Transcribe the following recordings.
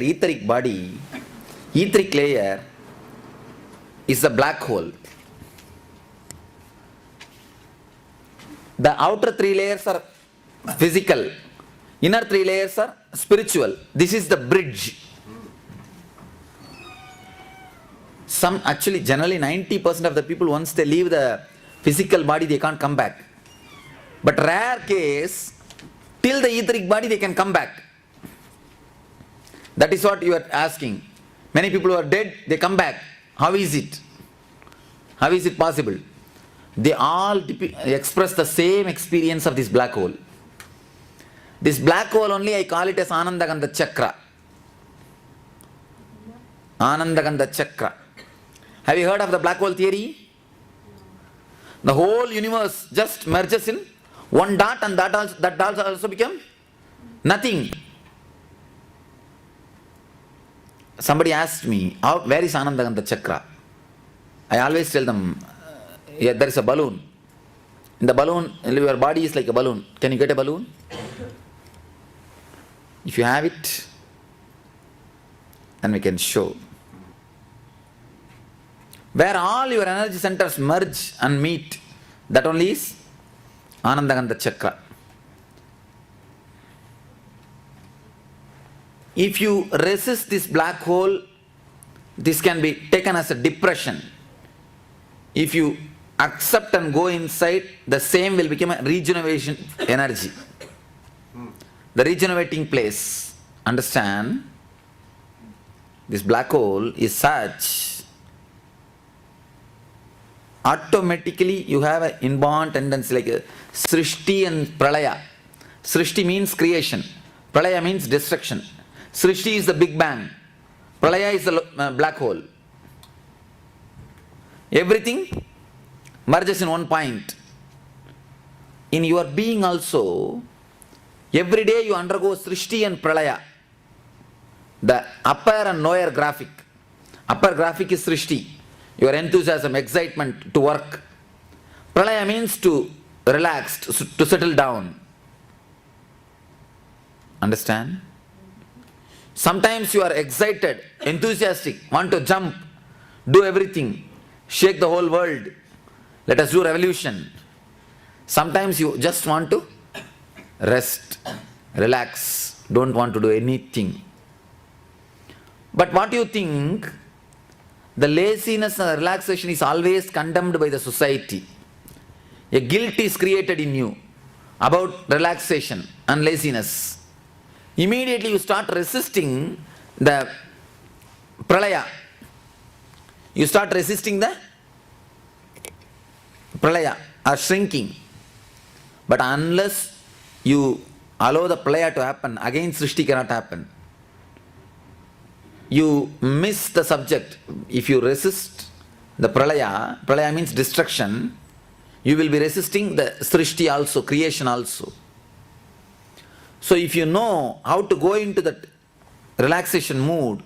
layer, etheric body, etheric layer is the black hole. The outer three layers are physical, inner three layers are spiritual. This is the bridge. Generally 90% of the people, once they leave the physical body, they can't come back. But rare case, till the etheric body they can come back. That is what you are asking. Many people who are dead, they come back. How is it? How is it possible? They all express the same experience of this black hole. This black hole only I call it as Anandagandha Chakra. Anandagandha Chakra. Have you heard of the black hole theory? The whole universe just merges in one dot, and that dot also become nothing. Somebody asked me, where is Anandagandha Chakra? I always tell them, there is a balloon. In the balloon, your body is like a balloon. Can you get a balloon? If you have it, then we can show. Where all your energy centers merge and meet, that only is Anandagandha Chakra. If you resist this black hole, this can be taken as a depression. If you accept and go inside, the same will become a regeneration energy. The regenerating place. Understand? This black hole is such, automatically you have an inborn tendency like a Srishti and Pralaya. Srishti means creation. Pralaya means destruction. Srishti is the Big Bang. Pralaya is the black hole. Everything merges in one point. In your being also, every day you undergo Srishti and Pralaya. The upper and lower graphic. Upper graphic is Srishti. Your enthusiasm, excitement to work. Pralaya means to relax, to settle down. Understand? Sometimes you are excited, enthusiastic, want to jump, do everything, shake the whole world. Let us do revolution. Sometimes you just want to rest, relax, don't want to do anything. But what do you think? The laziness and relaxation is always condemned by the society. A guilt is created in you about relaxation and laziness. Immediately you start resisting the pralaya. You start resisting the pralaya or shrinking. But unless you allow the pralaya to happen, again Srishti cannot happen. You miss the subject. If you resist the pralaya, pralaya means destruction, you will be resisting the Srishti also, creation also. So if you know how to go into that relaxation mood,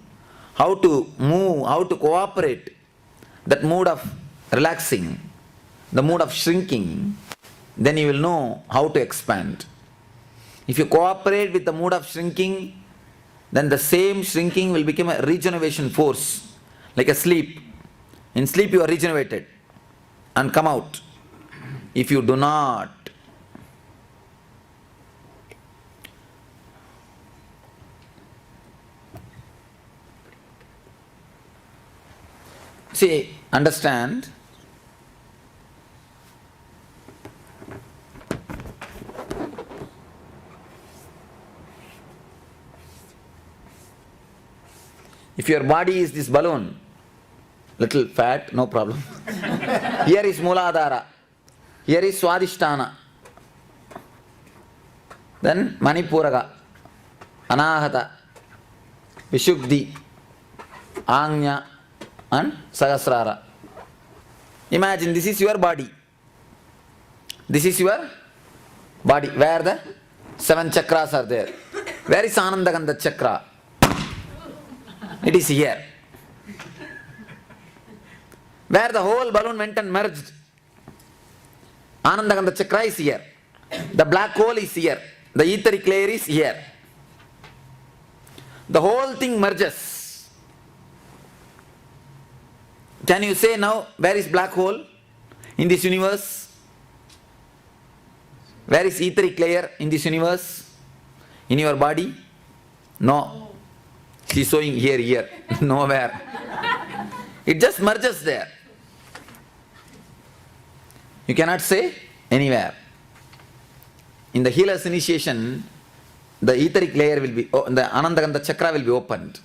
how to move, how to cooperate, that mood of relaxing, the mood of shrinking, then you will know how to expand. If you cooperate with the mood of shrinking, then the same shrinking will become a regeneration force, like a sleep. In sleep you are regenerated and come out. If you do not, see, understand, if your body is this balloon, little fat, no problem. Here is Mooladhara, here is Swadhisthana, then Manipuraga, Anahata, Vishuddhi, Agnya and Sahasrara. Imagine this is your body. This is your body where the 7 chakras are there. Where is Anandagandha Chakra? It is here. Where the whole balloon went and merged. Anandagandha Chakra is here. The black hole is here. The etheric layer is here. the whole thing merges. Can you say now, where is black hole in this universe? Where is etheric layer in this universe? In your body? No. She's showing here, nowhere. It just merges there. You cannot say anywhere. In the healer's initiation, the etheric layer will be, the Anandagandha chakra will be opened.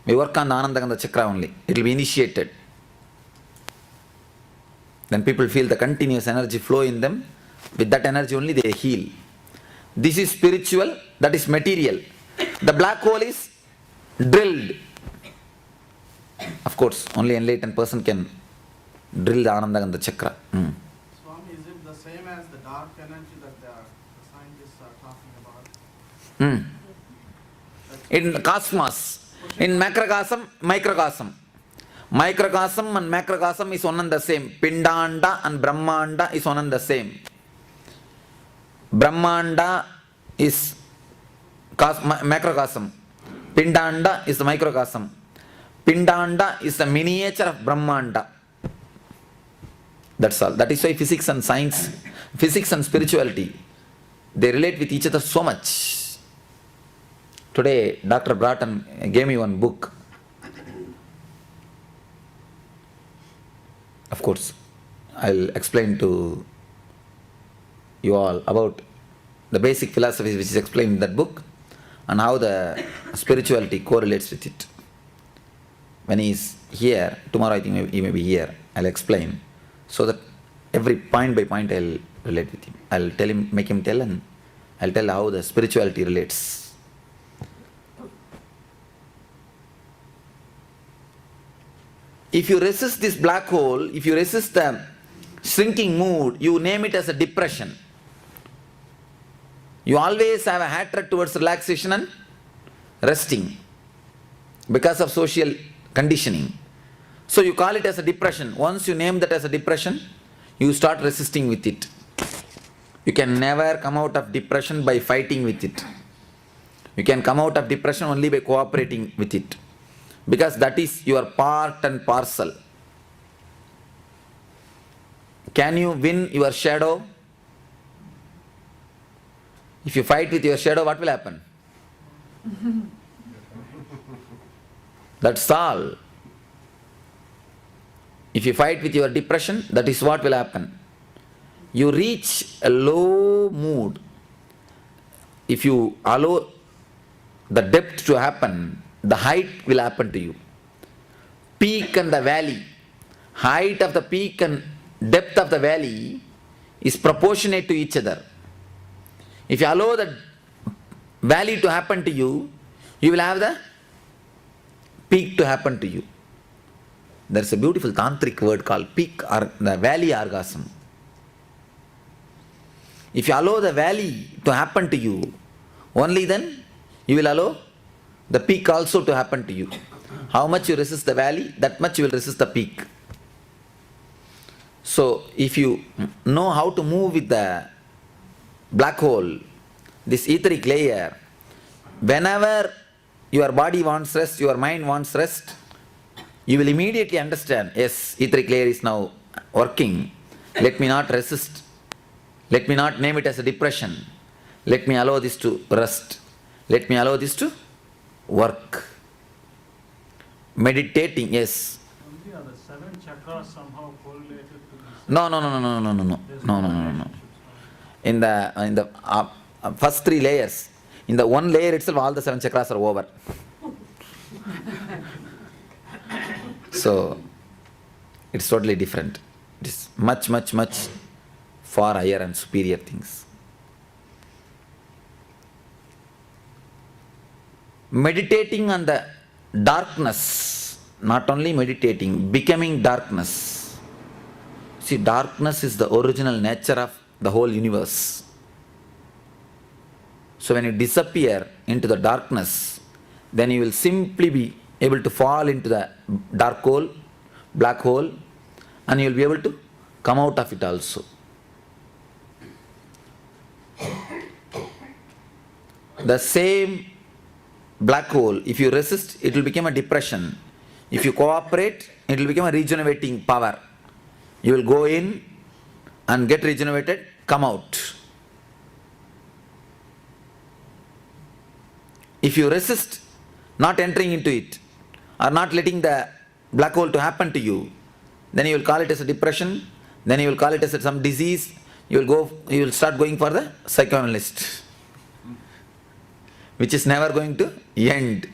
We work on the Anandagandha chakra only. It will be initiated. Then people feel the continuous energy flow in them. With that energy only they heal. This is spiritual, that is material. The black hole is drilled. Of course, only enlightened person can drill the Anandagandha chakra. Swami, is it the same as the dark energy that the scientists are talking about? In cosmos, in macrocosm, microcosm. Microcosm and macrocosm is one and the same. Pindanda and Brahmanda is one and the same. Brahmanda is macrocosm. Pindanda is the microcosm. Pindanda is the miniature of Brahmanda. That's all. That is why physics and science, physics and spirituality, they relate with each other so much. Today, Dr. Bratton gave me one book. Of course, I'll explain to you all about the basic philosophies which is explained in that book and how the spirituality correlates with it. When he is here, tomorrow I think he may be here, I'll explain. So that every point by point I'll relate with him. I'll tell him, make him tell, and I'll tell how the spirituality relates. If you resist this black hole, if you resist the shrinking mood, you name it as a depression. You always have a hatred towards relaxation and resting because of social conditioning. So you call it as a depression. Once you name that as a depression, you start resisting with it. You can never come out of depression by fighting with it. You can come out of depression only by cooperating with it. Because that is your part and parcel. Can you win your shadow? If you fight with your shadow, what will happen? That's all. If you fight with your depression, that is what will happen. You reach a low mood. If you allow the depth to happen, the height will happen to you. Peak and the valley. Height of the peak and depth of the valley is proportionate to each other. If you allow the valley to happen to you, you will have the peak to happen to you. There is a beautiful tantric word called peak or the valley orgasm. If you allow the valley to happen to you, only then you will allow the peak also to happen to you. How much you resist the valley, that much you will resist the peak. So if you know how to move with the black hole, this etheric layer, whenever your body wants rest, your mind wants rest, you will immediately understand, yes, etheric layer is now working. Let me not resist. Let me not name it as a depression. Let me allow this to rest. Let me allow this to work. Meditating, yes. Only are the 7 chakras somehow correlated to this? No. In the first 3 layers, in the one layer itself, all the 7 chakras are over. So, it's totally different. It is much far higher and superior things. Meditating on the darkness, not only meditating, becoming darkness. See, darkness is the original nature of the whole universe. So when you disappear into the darkness, then you will simply be able to fall into the dark hole, black hole, and you will be able to come out of it also. The same black hole, if you resist, it will become a depression. If you cooperate, it will become a regenerating power. You will go in and get regenerated, come out. If you resist not entering into it or not letting the black hole to happen to you, then you will call it as a depression, then you will call it as some disease, you will start going for the psychoanalyst, which is never going to end.